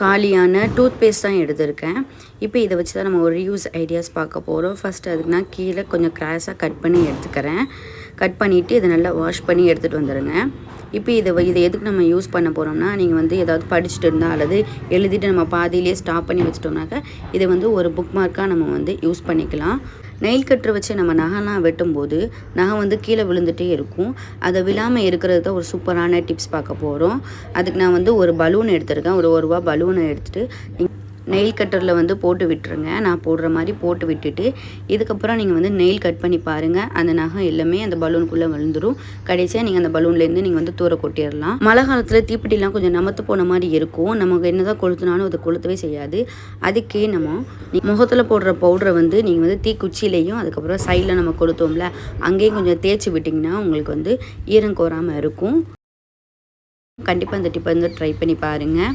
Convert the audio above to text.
காலியான tooth paste தான் எடுத்திருக்கேன். இப்போ இதை வச்சு தான் நம்ம ஒரு யூஸ் ஐடியாஸ் பார்க்க போகிறோம். ஃபஸ்ட்டு அதுக்கு நான் கீழே கொஞ்சம் கிராஸாக கட் பண்ணி எடுத்துக்கிறேன். கட் பண்ணிவிட்டு இதை நல்லா வாஷ் பண்ணி எடுத்துகிட்டு வந்துடுங்க. இப்போ இதை எதுக்கு நம்ம யூஸ் பண்ண போகிறோம்னா, நீங்கள் வந்து ஏதாவது படிச்சுட்டு இருந்தால் அல்லது எழுதிட்டு நம்ம பாதியிலேயே ஸ்டாப் பண்ணி வச்சிட்டோம்னாக்கா இதை வந்து ஒரு புக் மார்க்காக நம்ம வந்து யூஸ் பண்ணிக்கலாம். நெயில் கட்டரை வச்சு நம்ம நகைலாம் வெட்டும்போது நகை வந்து கீழே விழுந்துகிட்டே இருக்கும். அதை விழாமல் இருக்கிறது தான் ஒரு சூப்பரான டிப்ஸ் பார்க்க போகிறோம். அதுக்கு நான் வந்து ஒரு பலூன் எடுத்துருக்கேன். ஒரு ரூபா பலூனை எடுத்துகிட்டு நெயில் கட்டரில் வந்து போட்டு விட்டுருங்க. நான் போடுற மாதிரி போட்டு விட்டுட்டு இதுக்கப்புறம் நீங்கள் வந்து நெயில் கட் பண்ணி பாருங்கள். அந்த நகை எல்லாமே அந்த பலூனுக்குள்ளே விழுந்துடும். கடைசியாக நீங்கள் அந்த பலூன்லேருந்து நீங்கள் வந்து தூர கொட்டிடலாம். மழை காலத்தில் தீப்பெட்டிலாம் கொஞ்சம் நமத்து போன மாதிரி இருக்கும். நமக்கு என்ன தான் கொளுத்துனாலும் அது கொளுத்தவே செய்யாது. அதுக்கே நம்ம முகத்தில் போடுற பவுடரை வந்து நீங்கள் வந்து தீக்குச்சியிலையும் அதுக்கப்புறம் சைடில் நம்ம கொளுத்தோம்ல அங்கேயும் கொஞ்சம் தேய்ச்சி விட்டிங்கன்னா உங்களுக்கு வந்து ஈரம் கோராமல் இருக்கும். கண்டிப்பாக இந்த டிப்பை வந்து ட்ரை பண்ணி பாருங்கள்.